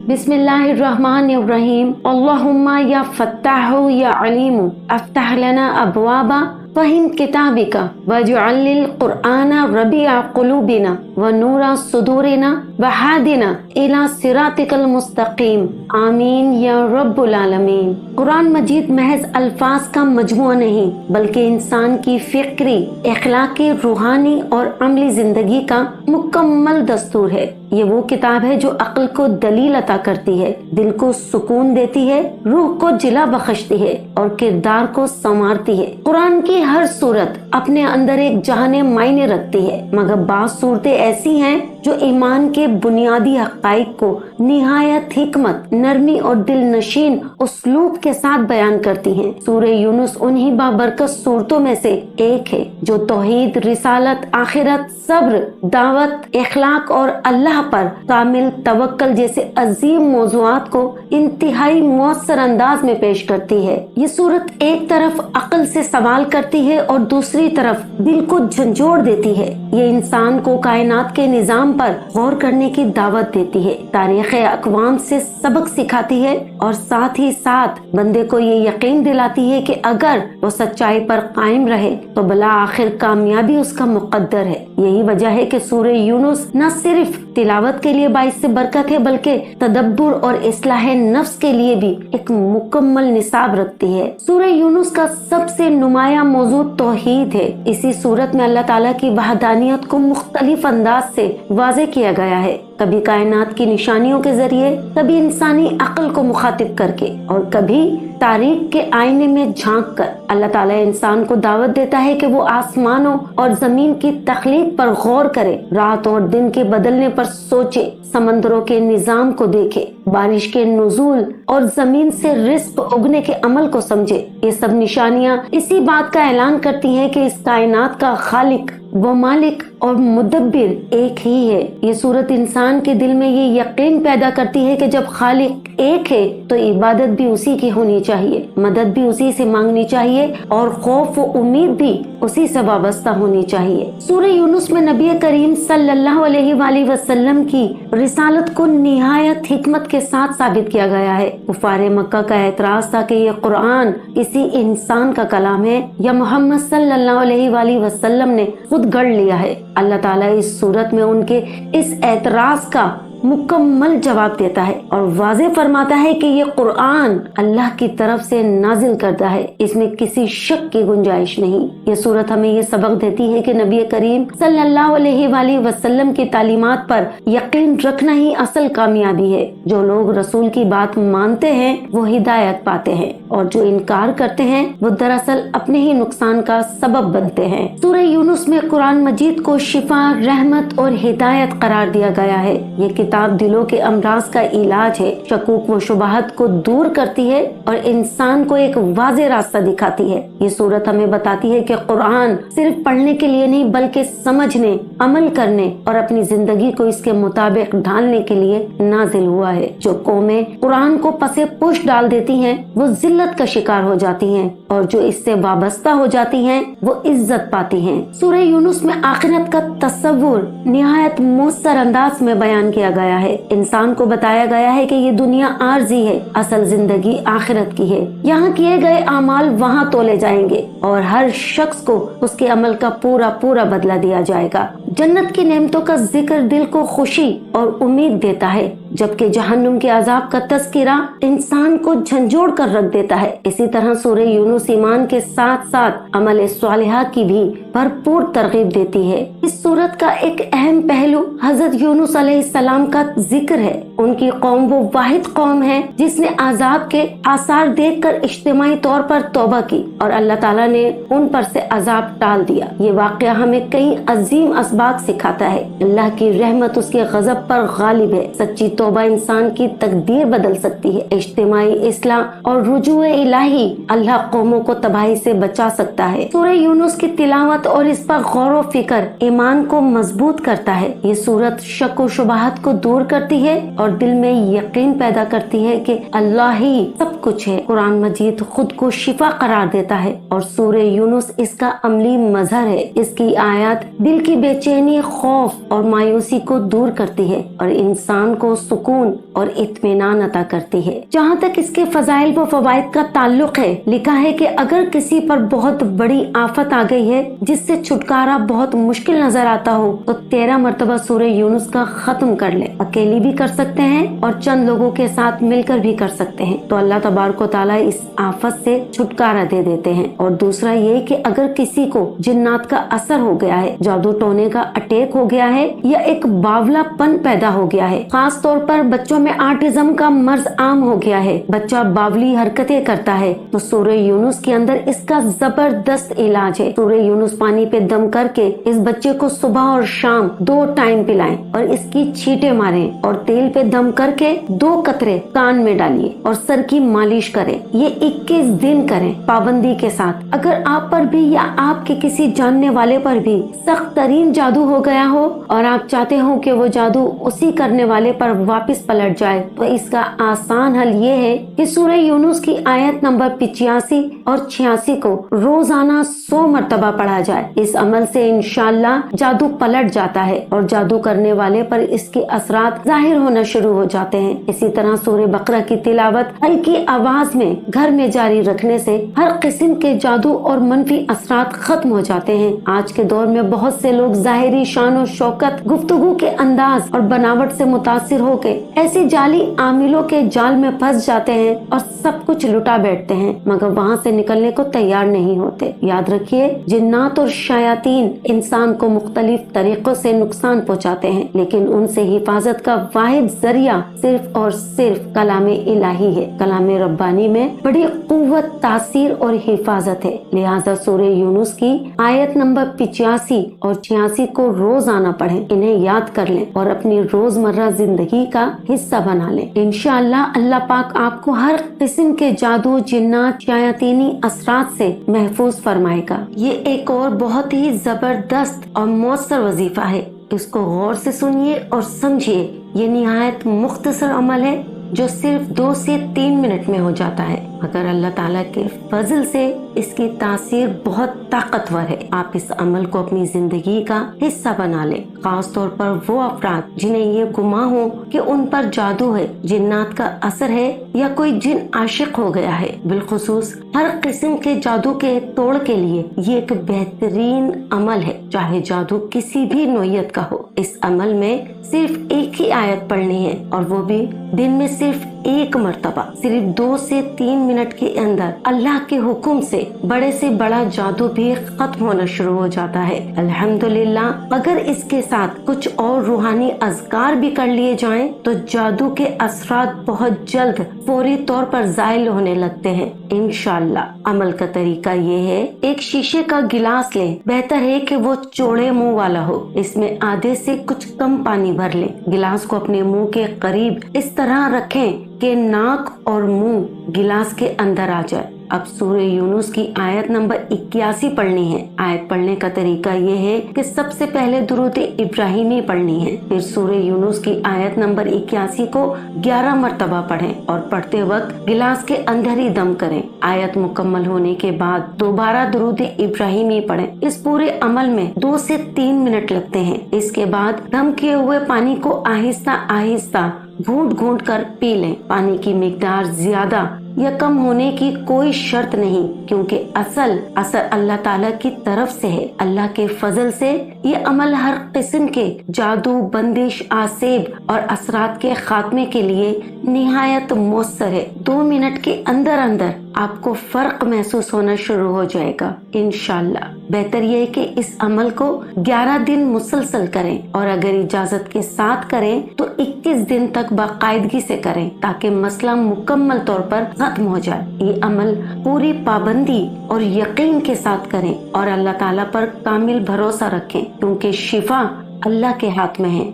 बिस्मिल्लाहिर्रहमानिर्रहीम। अल्लाहुम्मा या फत्ताहु या अलीमु अफ्तह लना अबवाबा फ़हिम किताबिका वजअलिल क़ुरआना रबिआ क़ुलूबिना व नूरा सुदूरिना व हादिना इला सिरातिकल मुस्तक़ीम आमीन या रब्बुल आलमीन। कुरान मजीद महज अल्फाज का मजमुआ नहीं बल्कि इंसान की फिक्री, अखलाकी, रूहानी और अमली जिंदगी का मुकम्मल दस्तूर है। ये वो किताब है जो अक्ल को दलील अता करती है, दिल को सुकून देती है, रूह को जिला बख्शती है और किरदार को संवारती है। कुरान की हर सूरत अपने अंदर एक जहाने मायने रखती है, मगर बाज़ सूरतें ऐसी हैं जो ईमान के बुनियादी हक़ाइक़ को निहायत हिकमत, नरमी और दिल नशीन उसलूब के साथ बयान करती हैं। सूरह यूनुस उन्हीं बाबरकत सूरतों में से एक है जो तौहीद, रिसालत, आखिरत, सब्र, दावत, इखलाक और अल्लाह पर कामिल तवक्कल जैसे अजीम मौज़ूआत को इंतहाई मुअस्सर अंदाज में पेश करती है। ये सूरत एक तरफ अक्ल से सवाल करती है और दूसरी तरफ दिल को झंझोड़ देती है। ये इंसान को कायनात के निजाम पर गौर करने की दावत देती है, तारीख़ अक़वाम से सबक सिखाती है और साथ ही साथ बंदे को ये यकीन दिलाती है कि अगर वो सच्चाई पर कायम रहे तो भला आखिर कामयाबी उसका मुक़द्दर है। यही वजह है कि सूरह यूनुस न सिर्फ तिलावत के लिए बाइस से बरकत है बल्कि तदब्बुर और इस्लाह नफ्स के लिए भी एक मुकम्मल निसाब रखती है। सूरह यूनुस का सबसे नुमाया मौजू तौहीद है। इसी सूरत में अल्लाह ताला की वहदानियत को मुख्तलिफ अंदाज से वाज़े किया गया है, कभी कायनात की निशानियों के जरिए, कभी इंसानी अक्ल को मुखातिब करके और कभी तारीख के आईने में झांक कर। अल्लाह ताला इंसान को दावत देता है कि वो आसमानों और जमीन की तख्लीक पर गौर करे, रात और दिन के बदलने पर सोचे, समंदरों के निजाम को देखे, बारिश के नुज़ूल और जमीन से रिस्क उगने के अमल को समझे। ये सब निशानियां इसी बात का ऐलान करती हैं कि इस कायनात का खालिक वो मालिक और मुदब्बिर एक ही है। ये सूरत इंसान के दिल में ये यकीन पैदा करती है कि जब खालिक एक है तो इबादत भी उसी की होनी चाहिए, मदद भी उसी से मांगनी चाहिए और खौफ व उम्मीद भी उसी से वाबस्ता होनी चाहिए। सूरह यूनुस में नबी करीम सल्लल्लाहु अलैहि वसल्लम की रिसालत को निहायत हिकमत के साथ साबित किया गया है। कुफारे मक्का का एतराज था कि ये कुरान किसी इंसान का कलाम है या मोहम्मद सल्लल्लाहु अलैहि वसल्लम ने खुद गढ़ लिया है। अल्लाह ताला इस सूरत में उनके इस एतराज का मुकम्मल जवाब देता है और वाज़े फरमाता है कि ये कुरान अल्लाह की तरफ से नाजिल करता है, इसमें किसी शक की गुंजाइश नहीं। ये सूरत हमें ये सबक देती है कि नबी करीम सल्लल्लाहु अलैहि वसल्लम की तालीमात पर यकीन रखना ही असल कामयाबी है। जो लोग रसूल की बात मानते हैं वो हिदायत पाते हैं और जो इनकार करते हैं वो दरअसल अपने ही नुकसान का सबब बनते हैं। सूरह यूनुस में कुरान मजीद को शिफा, रहमत और हिदायत करार दिया गया है। ये किताब दिलों के अमराज का इलाज है, शकूक व शुबहत को दूर करती है और इंसान को एक वाज़े रास्ता दिखाती है। ये सूरत हमें बताती है कि कुरान सिर्फ पढ़ने के लिए नहीं बल्कि समझने, अमल करने और अपनी जिंदगी को इसके मुताबिक ढालने के लिए नाजिल हुआ है। जो कौमें कुरान को पसे पुश डाल देती हैं वो जिल्लत का शिकार हो जाती हैं और जो इससे वाबस्ता हो जाती हैं वो इज्जत पाती हैं। सूरह यूनुस में आखिरत का तस्वुर निहायत मुस्तर अंदाज में बयान किया गया है। इंसान को बताया गया है कि ये दुनिया आर्जी है, असल जिंदगी आखिरत की है। यहाँ किए गए अमाल वहाँ तोले जाएंगे और हर शख्स को उसके अमल का पूरा पूरा बदला दिया जाएगा। जन्नत की नेमतों का जिक्र दिल को खुशी और उम्मीद देता है, जबकि जहन्नुम के अजाब का तज़किरा इंसान को झंझोड़ कर रख देता है। इसी तरह सूरह यूनुस ईमान के साथ साथ अमल स्वालिहा की भी भरपूर तरगीब देती है। इस सूरत का एक अहम पहलू हजरत यूनुस अलैहिस्सलाम का जिक्र है। उनकी कौम वो वाहिद कौम है जिसने अजाब के आसार देखकर इज्तिमाई तौर पर तौबा की और अल्लाह ताला ने उन पर से अजाब टाल दिया। ये वाक़या हमें कई अजीम असबाक सिखाता है। अल्लाह की रहमत उसके गजब पर गालिब है। सच्ची तौबा इंसान की तकदीर बदल सकती है। इज्तिमाई इस्लाह और रुजूए इलाही अल्लाह कौमों को तबाही से बचा सकता है। सूरह यूनुस की तिलावत और इस पर गौर व फिक्र ईमान को मजबूत करता है। ये सूरत शक व शुबहत को दूर करती है और اور دل میں یقین پیدا کرتی ہے کہ اللہ ہی سب کچھ ہے۔ قرآن مجید خود کو شفا قرار دیتا ہے اور سورہ یونس اس کا عملی مظہر ہے۔ اس کی آیات دل کی بے چینی، خوف اور مایوسی کو دور کرتی ہے اور انسان کو سکون اور اطمینان عطا کرتی ہے۔ جہاں تک اس کے فضائل و فوائد کا تعلق ہے، لکھا ہے کہ اگر کسی پر بہت بڑی آفت آ گئی ہے جس سے چھٹکارا بہت مشکل نظر آتا ہو تو 13 مرتبہ سورہ یونس کا ختم کر لے۔ اکیلی بھی کر سکتے ہیں اور چند لوگوں کے ساتھ مل کر بھی کر سکتے ہیں تو اللہ تبارک و تعالیٰ اس آفت سے چھٹکارا دے دیتے ہیں۔ اور دوسرا یہ کہ اگر کسی کو جنات کا اثر ہو گیا ہے، جادو ٹونے کا اٹیک ہو گیا ہے یا ایک باولا پن پیدا ہو گیا ہے، خاص طور پر بچوں میں آٹزم کا مرض عام ہو گیا ہے، بچہ باولی حرکتیں کرتا ہے، تو سورہ یونس کے اندر اس کا زبردست علاج ہے۔ سورہ یونس پانی پہ دم کر کے اس بچے کو صبح اور شام 2 ٹائم پلائیں اور اس کی چھینٹیں ماریں اور تیل پہ دم کر کے 2 قطرے کان میں ڈالیے اور سر کی مالش کریں۔ یہ 21 دن کریں پابندی کے ساتھ۔ اگر آپ پر بھی یا آپ کے کسی جاننے والے پر بھی سخت ترین جادو ہو گیا ہو اور آپ چاہتے ہو کہ وہ جادو اسی کرنے والے پر واپس پلٹ جائے تو اس کا آسان حل یہ ہے کہ سورہ یونس کی آیت نمبر 85 اور 86 کو روزانہ 100 مرتبہ پڑھا جائے۔ اس عمل سے انشاءاللہ جادو پلٹ جاتا ہے اور جادو کرنے والے پر اس کے اثرات ظاہر ہونا شروع ہو جاتے ہیں۔ اسی طرح سورہ بقرہ کی تلاوت ہلکی آواز میں گھر میں جاری رکھنے سے ہر قسم کے جادو اور منفی اثرات ختم ہو جاتے ہیں۔ آج کے دور میں بہت سے لوگ ظاہری شان و شوکت، گفتگو کے انداز اور بناوٹ سے متاثر ہو کے ایسے جعلی عاملوں کے جال میں پھنس جاتے ہیں اور سب کچھ لٹا بیٹھتے ہیں مگر وہاں سے نکلنے کو تیار نہیں ہوتے۔ یاد رکھیے، جنات اور شیاطین انسان کو مختلف طریقوں سے نقصان پہنچاتے ہیں لیکن ان سے حفاظت کا واحد ذریعہ صرف اور صرف کلام الہی ہے۔ کلام ربانی میں بڑی قوت، تاثیر اور حفاظت ہے، لہذا سورہ یونس کی آیت نمبر 85 اور 86 کو روزانہ پڑھیں، انہیں یاد کر لیں اور اپنی روزمرہ زندگی کا حصہ بنا لیں۔ انشاءاللہ اللہ پاک آپ کو ہر قسم کے جادو، جنات، شیاطینی اثرات سے محفوظ فرمائے گا۔ یہ ایک اور بہت ہی زبردست اور مؤثر وظیفہ ہے، اس کو غور سے سنیے اور سمجھیے۔ یہ نہایت مختصر عمل ہے جو صرف 2 سے 3 منٹ میں ہو جاتا ہے، مگر اللہ تعالیٰ کے فضل سے اس کی تاثیر بہت طاقتور ہے۔ آپ اس عمل کو اپنی زندگی کا حصہ بنا لیں، خاص طور پر وہ افراد جنہیں یہ گمان ہو کہ ان پر جادو ہے، جنات کا اثر ہے یا کوئی جن عاشق ہو گیا ہے۔ بالخصوص ہر قسم کے جادو کے توڑ کے لیے یہ ایک بہترین عمل ہے، چاہے جادو کسی بھی نوعیت کا ہو۔ اس عمل میں صرف ایک ہی آیت پڑھنی ہے اور وہ بھی دن میں صرف 1 مرتبہ، صرف 2 سے 3 منٹ کے اندر اللہ کے حکم سے بڑے سے بڑا جادو بھی ختم ہونا شروع ہو جاتا ہے۔ الحمدللہ اگر اس کے ساتھ کچھ اور روحانی اذکار بھی کر لیے جائیں تو جادو کے اثرات بہت جلد فوری طور پر زائل ہونے لگتے ہیں انشاءاللہ۔ عمل کا طریقہ یہ ہے، ایک شیشے کا گلاس لیں، بہتر ہے کہ وہ چوڑے منہ والا ہو، اس میں آدھے سے کچھ کم پانی بھر لیں، گلاس کو اپنے منہ کے قریب اس طرح رکھیں کہ ناک اور منہ گلاس کے اندر آ جائے۔ اب سورہ یونس کی آیت نمبر 81 پڑھنی ہے۔ آیت پڑھنے کا طریقہ یہ ہے کہ سب سے پہلے درود ابراہیمی پڑھنی ہے، پھر سورہ یونس کی آیت نمبر 81 کو 11 مرتبہ پڑھیں اور پڑھتے وقت گلاس کے اندر ہی دم کریں۔ آیت مکمل ہونے کے بعد دوبارہ درود ابراہیمی پڑھیں۔ اس پورے عمل میں 2 سے 3 منٹ لگتے ہیں۔ اس کے بعد دم کیے ہوئے پانی کو آہستہ آہستہ گھونٹ گھونٹ کر پی لیں۔ پانی کی مقدار زیادہ یا کم ہونے کی کوئی شرط نہیں، کیونکہ اصل اثر اللہ تعالیٰ کی طرف سے ہے۔ اللہ کے فضل سے یہ عمل ہر قسم کے جادو، بندش، آسیب اور اثرات کے خاتمے کے لیے نہایت مؤثر ہے۔ 2 منٹ کے اندر اندر آپ کو فرق محسوس ہونا شروع ہو جائے گا انشاءاللہ۔ بہتر یہ ہے کہ اس عمل کو 11 دن مسلسل کریں اور اگر اجازت کے ساتھ کریں تو 21 دن تک باقاعدگی سے کریں تاکہ مسئلہ مکمل طور پر ختم ہو جائے۔ یہ عمل پوری پابندی اور یقین کے ساتھ کریں اور اللہ تعالیٰ پر کامل بھروسہ رکھیں کیونکہ شفا اللہ کے ہاتھ میں ہے۔